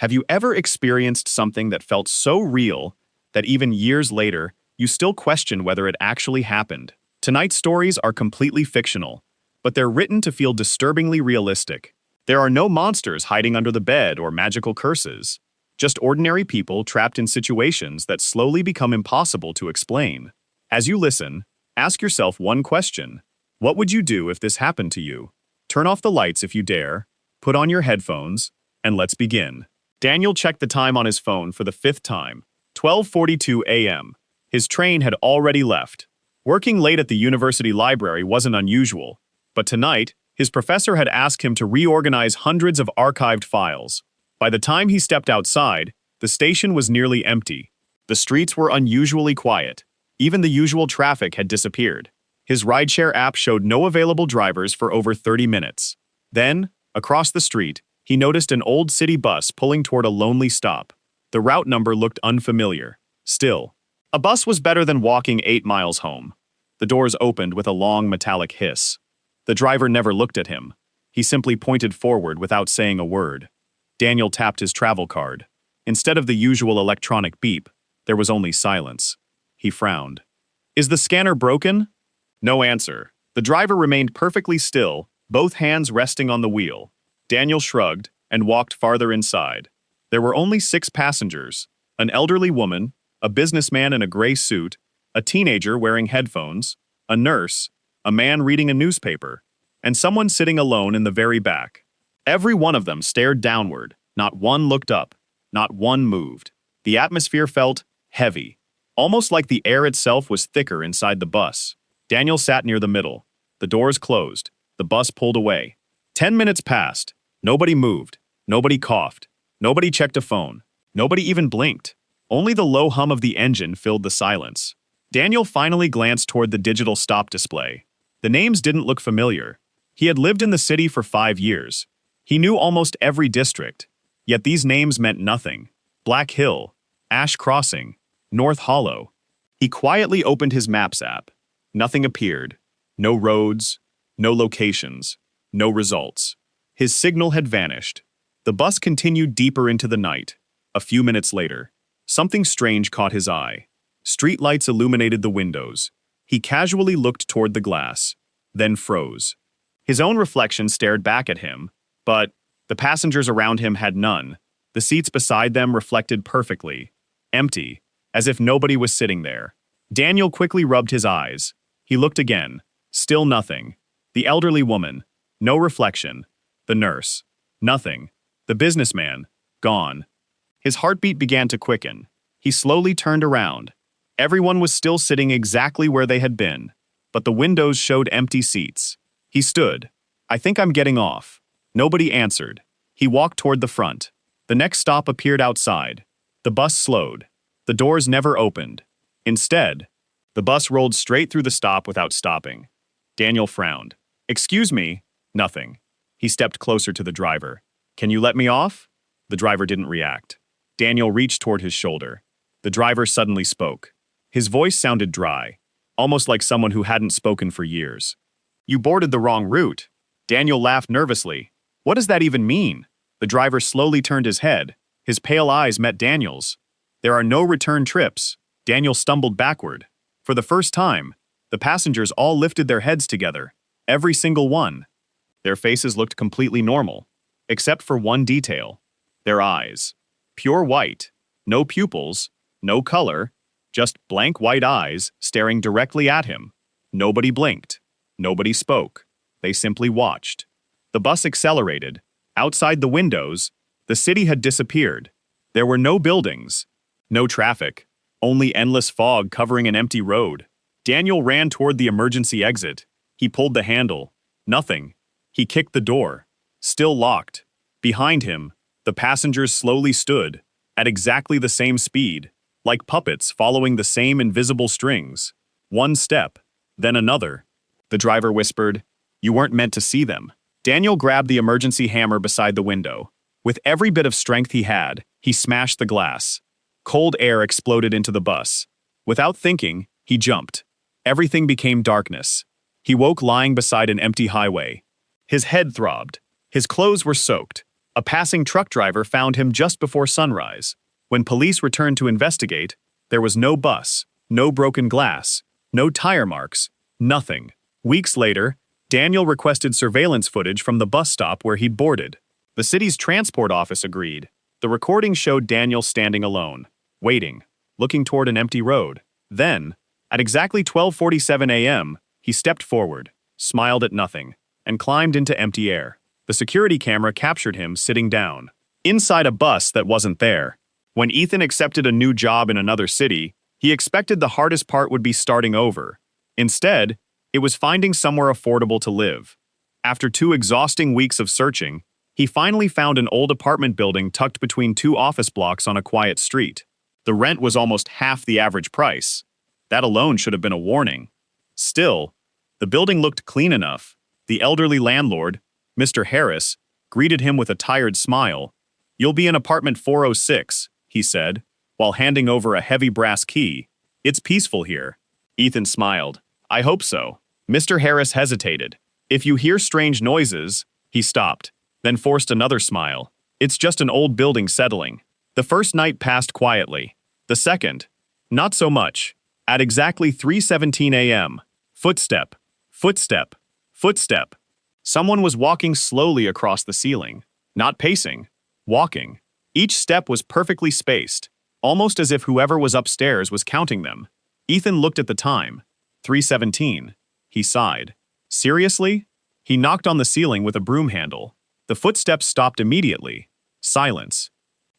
Have you ever experienced something that felt so real that even years later, you still question whether it actually happened? Tonight's stories are completely fictional, but they're written to feel disturbingly realistic. There are no monsters hiding under the bed or magical curses, just ordinary people trapped in situations that slowly become impossible to explain. As you listen, ask yourself one question. What would you do if this happened to you? Turn off the lights if you dare, put on your headphones, and let's begin. Daniel checked the time on his phone for the fifth time. 12:42 a.m. His train had already left. Working late at the university library wasn't unusual, but tonight, his professor had asked him to reorganize hundreds of archived files. By the time he stepped outside, the station was nearly empty. The streets were unusually quiet. Even the usual traffic had disappeared. His rideshare app showed no available drivers for over 30 minutes. Then, across the street, he noticed an old city bus pulling toward a lonely stop. The route number looked unfamiliar. Still, a bus was better than walking 8 miles home. The doors opened with a long metallic hiss. The driver never looked at him. He simply pointed forward without saying a word. Daniel tapped his travel card. Instead of the usual electronic beep, there was only silence. He frowned. "Is the scanner broken?" No answer. The driver remained perfectly still, both hands resting on the wheel. Daniel shrugged and walked farther inside. There were only 6 passengers: an elderly woman, a businessman in a gray suit, a teenager wearing headphones, a nurse, a man reading a newspaper, and someone sitting alone in the very back. Every one of them stared downward. Not one looked up. Not one moved. The atmosphere felt heavy, almost like the air itself was thicker inside the bus. Daniel sat near the middle. The doors closed. The bus pulled away. 10 minutes passed. Nobody moved. Nobody coughed. Nobody checked a phone. Nobody even blinked. Only the low hum of the engine filled the silence. Daniel finally glanced toward the digital stop display. The names didn't look familiar. He had lived in the city for 5 years. He knew almost every district. Yet these names meant nothing. Black Hill, Ash Crossing, North Hollow. He quietly opened his Maps app. Nothing appeared. No roads, no locations, no results. His signal had vanished. The bus continued deeper into the night. A few minutes later, something strange caught his eye. Streetlights illuminated the windows. He casually looked toward the glass, then froze. His own reflection stared back at him, but the passengers around him had none. The seats beside them reflected perfectly, empty, as if nobody was sitting there. Daniel quickly rubbed his eyes. He looked again. Still nothing. The elderly woman. No reflection. The nurse. Nothing. The businessman. Gone. His heartbeat began to quicken. He slowly turned around. Everyone was still sitting exactly where they had been, but the windows showed empty seats. He stood. "I think I'm getting off." Nobody answered. He walked toward the front. The next stop appeared outside. The bus slowed. The doors never opened. Instead, the bus rolled straight through the stop without stopping. Daniel frowned. "Excuse me." Nothing. He stepped closer to the driver. "Can you let me off?" The driver didn't react. Daniel reached toward his shoulder. The driver suddenly spoke. His voice sounded dry, almost like someone who hadn't spoken for years. "You boarded the wrong route." Daniel laughed nervously. "What does that even mean?" The driver slowly turned his head. His pale eyes met Daniel's. "There are no return trips." Daniel stumbled backward. For the first time, the passengers all lifted their heads together, every single one. Their faces looked completely normal, except for one detail: their eyes. Pure white, no pupils, no color, just blank white eyes staring directly at him. Nobody blinked. Nobody spoke. They simply watched. The bus accelerated. Outside the windows, the city had disappeared. There were no buildings, no traffic, only endless fog covering an empty road. Daniel ran toward the emergency exit. He pulled the handle. Nothing. He kicked the door. Still locked. Behind him, the passengers slowly stood, at exactly the same speed, like puppets following the same invisible strings. One step, then another. The driver whispered, "You weren't meant to see them." Daniel grabbed the emergency hammer beside the window. With every bit of strength he had, he smashed the glass. Cold air exploded into the bus. Without thinking, he jumped. Everything became darkness. He woke lying beside an empty highway. His head throbbed. His clothes were soaked. A passing truck driver found him just before sunrise. When police returned to investigate, there was no bus, no broken glass, no tire marks, nothing. Weeks later, Daniel requested surveillance footage from the bus stop where he'd boarded. The city's transport office agreed. The recording showed Daniel standing alone, waiting, looking toward an empty road. Then, at exactly 12:47 a.m., he stepped forward, smiled at nothing, and climbed into empty air. The security camera captured him sitting down, inside a bus that wasn't there. When Ethan accepted a new job in another city, he expected the hardest part would be starting over. Instead, it was finding somewhere affordable to live. After 2 exhausting weeks of searching, he finally found an old apartment building tucked between 2 office blocks on a quiet street. The rent was almost half the average price. That alone should have been a warning. Still, the building looked clean enough. The elderly landlord, Mr. Harris, greeted him with a tired smile. "You'll be in apartment 406, he said, while handing over a heavy brass key. "It's peaceful here." Ethan smiled. "I hope so." Mr. Harris hesitated. "If you hear strange noises," he stopped, then forced another smile. "It's just an old building settling." The first night passed quietly. The second, not so much. At exactly 3:17 a.m., footstep, footstep, footstep. Someone was walking slowly across the ceiling. Not pacing, walking. Each step was perfectly spaced, almost as if whoever was upstairs was counting them. Ethan looked at the time. 3:17. He sighed. Seriously? He knocked on the ceiling with a broom handle. The footsteps stopped immediately. Silence.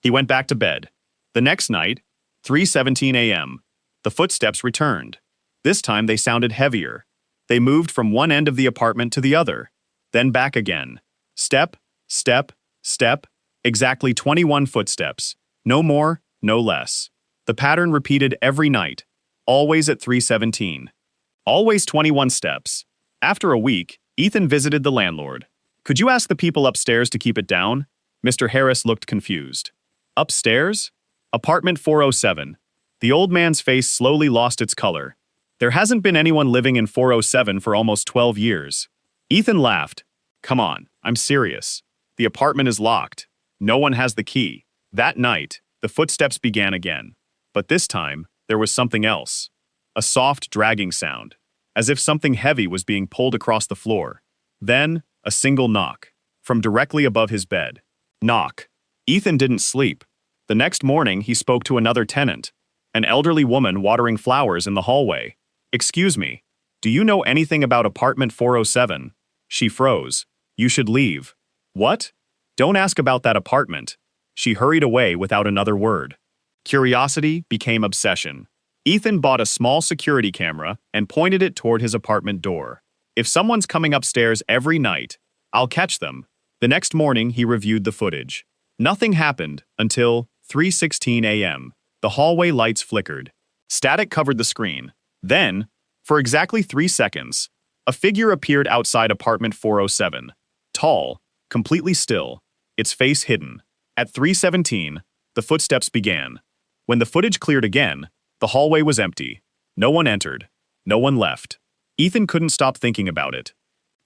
He went back to bed. The next night, 3:17 a.m., the footsteps returned. This time they sounded heavier. They moved from one end of the apartment to the other, then back again. Step, step, step, exactly 21 footsteps. No more, no less. The pattern repeated every night, always at 3:17. Always 21 steps. After a week, Ethan visited the landlord. "Could you ask the people upstairs to keep it down?" Mr. Harris looked confused. "Upstairs?" "Apartment 407. The old man's face slowly lost its color. "There hasn't been anyone living in 407 for almost 12 years. Ethan laughed. "Come on, I'm serious. The apartment is locked. No one has the key." That night, the footsteps began again. But this time, there was something else. A soft, dragging sound, as if something heavy was being pulled across the floor. Then, a single knock, from directly above his bed. Knock. Ethan didn't sleep. The next morning, he spoke to another tenant, an elderly woman watering flowers in the hallway. "Excuse me, do you know anything about apartment 407? She froze. "You should leave." "What? Don't ask about that apartment." She hurried away without another word. Curiosity became obsession. Ethan bought a small security camera and pointed it toward his apartment door. "If someone's coming upstairs every night, I'll catch them." The next morning, he reviewed the footage. Nothing happened until 3:16 a.m. The hallway lights flickered. Static covered the screen. Then, for exactly 3 seconds, a figure appeared outside apartment 407. Tall, completely still, its face hidden. At 3:17, the footsteps began. When the footage cleared again, the hallway was empty. No one entered. No one left. Ethan couldn't stop thinking about it.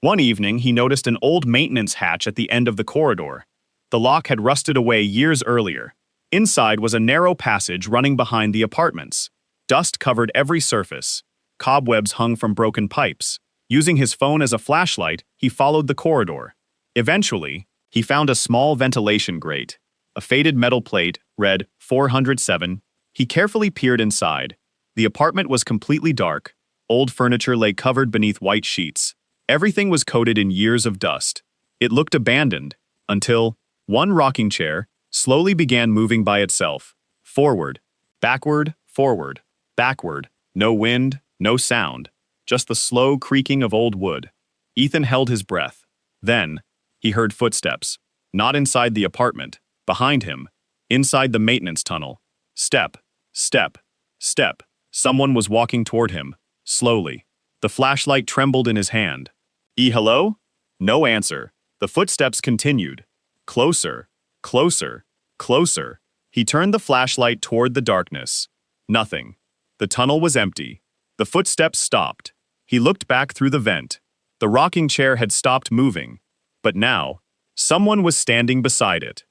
One evening, he noticed an old maintenance hatch at the end of the corridor. The lock had rusted away years earlier. Inside was a narrow passage running behind the apartments. Dust covered every surface. Cobwebs hung from broken pipes. Using his phone as a flashlight, he followed the corridor. Eventually, he found a small ventilation grate. A faded metal plate read 407. He carefully peered inside. The apartment was completely dark. Old furniture lay covered beneath white sheets. Everything was coated in years of dust. It looked abandoned, until one rocking chair slowly began moving by itself. Forward, backward, forward, backward. No wind, no sound, just the slow creaking of old wood. Ethan held his breath. Then, he heard footsteps. Not inside the apartment, behind him, inside the maintenance tunnel. Step, step, step. Someone was walking toward him, slowly. The flashlight trembled in his hand. Hello? No answer. The footsteps continued. Closer, closer, closer. He turned the flashlight toward the darkness. Nothing. The tunnel was empty. The footsteps stopped. He looked back through the vent. The rocking chair had stopped moving. But now, Someone was standing beside it.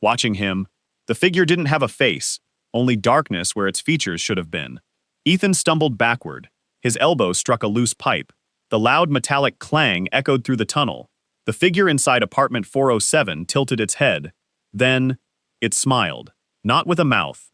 Watching him, the figure didn't have a face, only darkness where its features should have been. Ethan stumbled backward. His elbow struck a loose pipe. The loud metallic clang echoed through the tunnel. The figure inside apartment 407 tilted its head. Then, it smiled. Not with a mouth.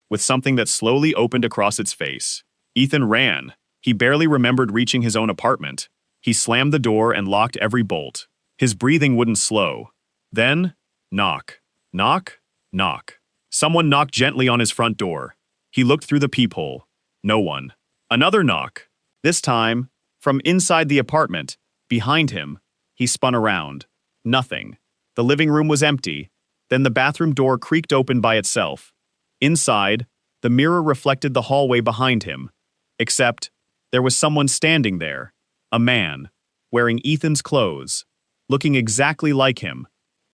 With something that slowly opened across its face. Ethan ran. He barely remembered reaching his own apartment. He slammed the door and locked every bolt. His breathing wouldn't slow. Then, knock. Knock. Knock. Someone knocked gently on his front door. He looked through the peephole. No one. Another knock. This time, from inside the apartment, behind him, he spun around. Nothing. The living room was empty. Then the bathroom door creaked open by itself. Inside, the mirror reflected the hallway behind him. Except, there was someone standing there. A man, wearing Ethan's clothes, looking exactly like him.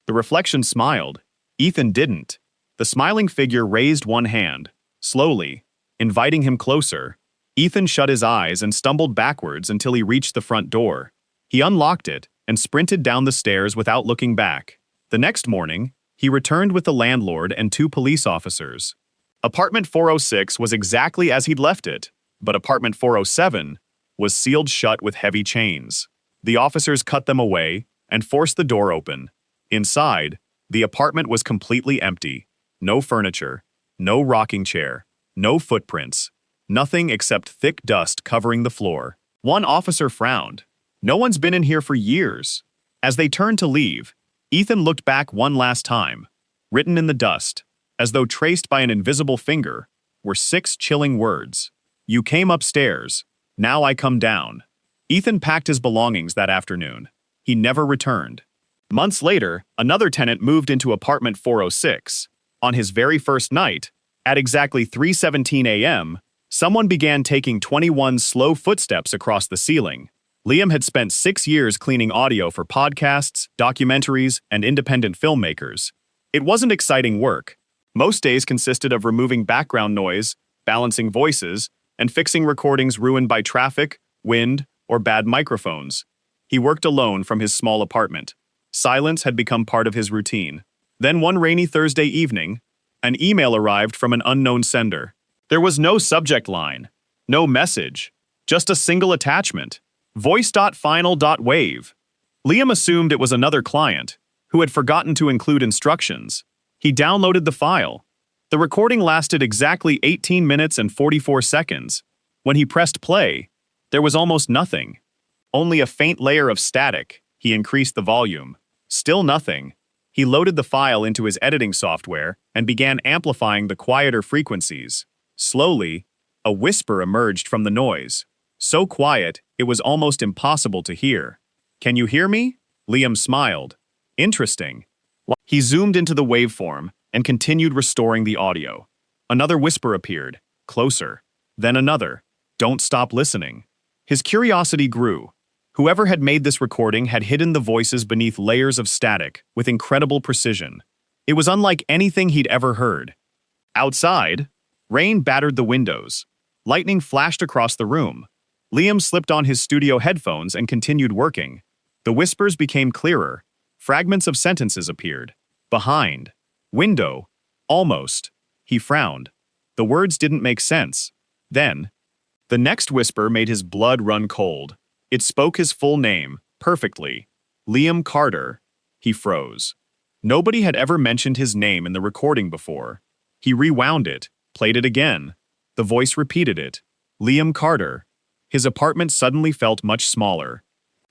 The reflection smiled. Ethan didn't. The smiling figure raised one hand, slowly, inviting him closer. Ethan shut his eyes and stumbled backwards until he reached the front door. He unlocked it and sprinted down the stairs without looking back. The next morning, he returned with the landlord and 2 police officers. Apartment 406 was exactly as he'd left it, but apartment 407 was sealed shut with heavy chains. The officers cut them away and forced the door open. Inside, the apartment was completely empty. No furniture, no rocking chair, no footprints, nothing except thick dust covering the floor. One officer frowned. No one's been in here for years. As they turned to leave, Ethan looked back one last time. Written in the dust, as though traced by an invisible finger, were 6 chilling words. You came upstairs. Now I come down. Ethan packed his belongings that afternoon. He never returned. Months later, another tenant moved into apartment 406. On his very first night, at exactly 3:17 a.m., someone began taking 21 slow footsteps across the ceiling. Liam had spent 6 years cleaning audio for podcasts, documentaries, and independent filmmakers. It wasn't exciting work. Most days consisted of removing background noise, balancing voices, and fixing recordings ruined by traffic, wind, or bad microphones. He worked alone from his small apartment. Silence had become part of his routine. Then one rainy Thursday evening, an email arrived from an unknown sender. There was no subject line, no message, just a single attachment. Voice.final.wave. Liam assumed it was another client, who had forgotten to include instructions. He downloaded the file. The recording lasted exactly 18 minutes and 44 seconds. When he pressed play, there was almost nothing. Only a faint layer of static. He increased the volume. Still nothing. He loaded the file into his editing software and began amplifying the quieter frequencies. Slowly, a whisper emerged from the noise. So quiet, it was almost impossible to hear. Can you hear me? Liam smiled. Interesting. He zoomed into the waveform and continued restoring the audio. Another whisper appeared, closer. Then another. Don't stop listening. His curiosity grew. Whoever had made this recording had hidden the voices beneath layers of static with incredible precision. It was unlike anything he'd ever heard. Outside, rain battered the windows. Lightning flashed across the room. Liam slipped on his studio headphones and continued working. The whispers became clearer. Fragments of sentences appeared. Behind. Window. Almost. He frowned. The words didn't make sense. Then, the next whisper made his blood run cold. It spoke his full name, perfectly. Liam Carter. He froze. Nobody had ever mentioned his name in the recording before. He rewound it, played it again. The voice repeated it. Liam Carter. His apartment suddenly felt much smaller.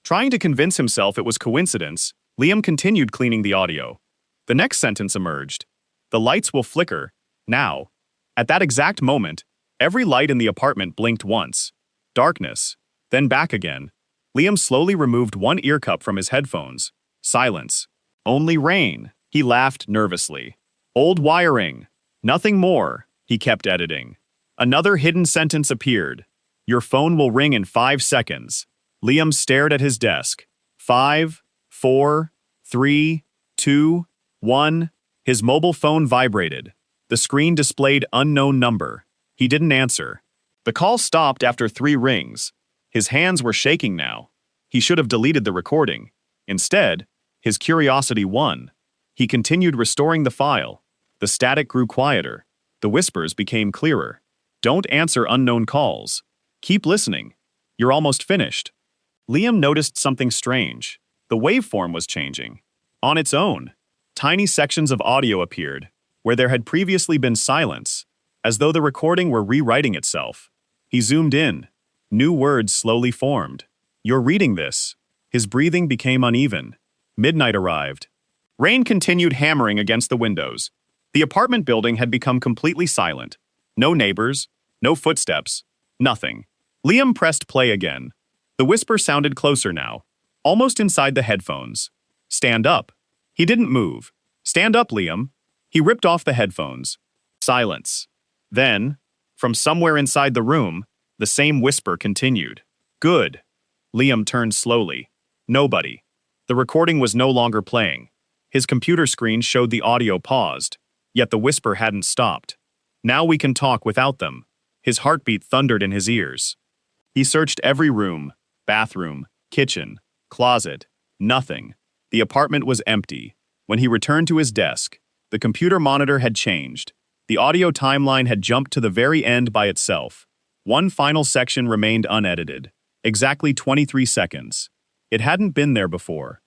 Trying to convince himself it was coincidence, Liam continued cleaning the audio. The next sentence emerged. The lights will flicker. Now. At that exact moment, every light in the apartment blinked once. Darkness. Then back again. Liam slowly removed one ear cup from his headphones. Silence. Only rain. He laughed nervously. Old wiring. Nothing more. He kept editing. Another hidden sentence appeared. Your phone will ring in 5 seconds. Liam stared at his desk. 5, 4, 3, 2, 1. His mobile phone vibrated. The screen displayed unknown number. He didn't answer. The call stopped after 3 rings. His hands were shaking now. He should have deleted the recording. Instead, His curiosity won. He continued restoring the file. The static grew quieter. The whispers became clearer. Don't answer unknown calls. Keep listening. You're almost finished. Liam noticed something strange. The waveform was changing. On its own. Tiny sections of audio appeared, where there had previously been silence, as though the recording were rewriting itself. He zoomed in. New words slowly formed. You're reading this. His breathing became uneven. Midnight arrived. Rain continued hammering against the windows. The apartment building had become completely silent. No neighbors, no footsteps, nothing. Liam pressed play again. The whisper sounded closer now, almost inside the headphones. Stand up. He didn't move. Stand up, Liam. He ripped off the headphones. Silence. Then, from somewhere inside the room, the same whisper continued. Good. Liam turned slowly. Nobody. The recording was no longer playing. His computer screen showed the audio paused, yet the whisper hadn't stopped. Now we can talk without them. His heartbeat thundered in his ears. He searched every room, bathroom, kitchen, closet. Nothing. The apartment was empty. When he returned to his desk, the computer monitor had changed. The audio timeline had jumped to the very end by itself. One final section remained unedited. Exactly 23 seconds. It hadn't been there before.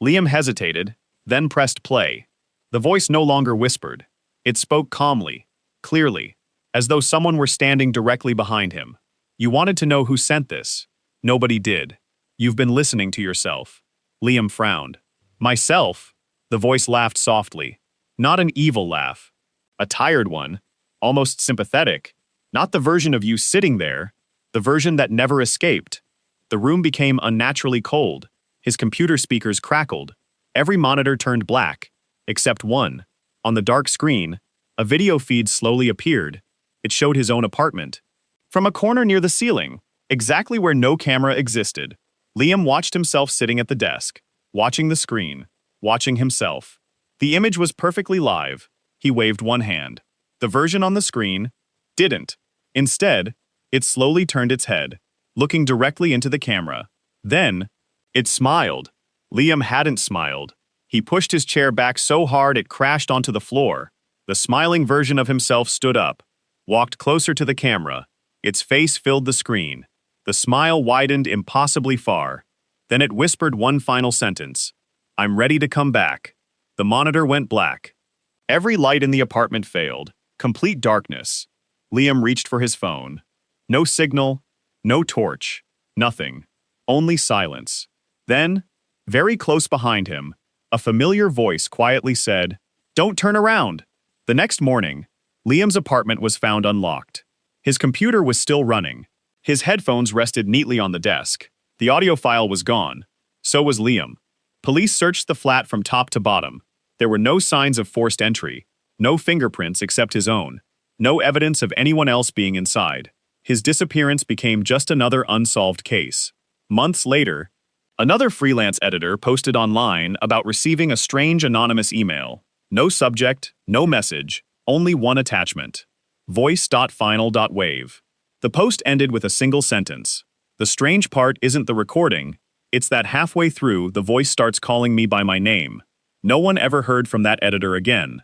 Liam hesitated, then pressed play. The voice no longer whispered. It spoke calmly, clearly, as though someone were standing directly behind him. You wanted to know who sent this. Nobody did. You've been listening to yourself. Liam frowned. Myself? The voice laughed softly. Not an evil laugh. A tired one, almost sympathetic. Not the version of you sitting there, the version that never escaped. The room became unnaturally cold. His computer speakers crackled. Every monitor turned black, except one. On the dark screen, a video feed slowly appeared. It showed his own apartment. From a corner near the ceiling, exactly where no camera existed, Liam watched himself sitting at the desk, watching the screen, watching himself. The image was perfectly live. He waved one hand. The version on the screen didn't. Instead, it slowly turned its head, looking directly into the camera. Then, it smiled. Liam hadn't smiled. He pushed his chair back so hard it crashed onto the floor. The smiling version of himself stood up, walked closer to the camera. Its face filled the screen. The smile widened impossibly far. Then it whispered one final sentence. I'm ready to come back. The monitor went black. Every light in the apartment failed. Complete darkness. Liam reached for his phone. No signal, no torch, nothing. Only silence. Then, very close behind him, a familiar voice quietly said, Don't turn around. The next morning, Liam's apartment was found unlocked. His computer was still running. His headphones rested neatly on the desk. The audio file was gone. So was Liam. Police searched the flat from top to bottom. There were no signs of forced entry, no fingerprints except his own, no evidence of anyone else being inside. His disappearance became just another unsolved case. Months later, another freelance editor posted online about receiving a strange anonymous email. No subject, no message, only one attachment. Voice.final.wave. The post ended with a single sentence. The strange part isn't the recording, it's that halfway through the voice starts calling me by my name. No one ever heard from that editor again.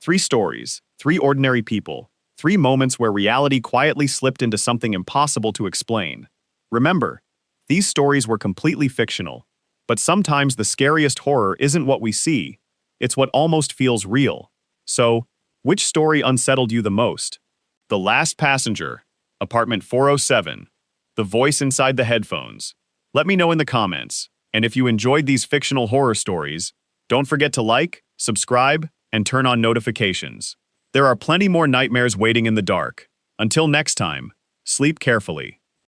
3 stories, 3 ordinary people, 3 moments where reality quietly slipped into something impossible to explain. Remember, these stories were completely fictional, but sometimes the scariest horror isn't what we see, it's what almost feels real. So, which story unsettled you the most? The Last Passenger, Apartment 407, the voice inside the headphones. Let me know in the comments, and if you enjoyed these fictional horror stories, don't forget to like, subscribe, and turn on notifications. There are plenty more nightmares waiting in the dark. Until next time, sleep carefully.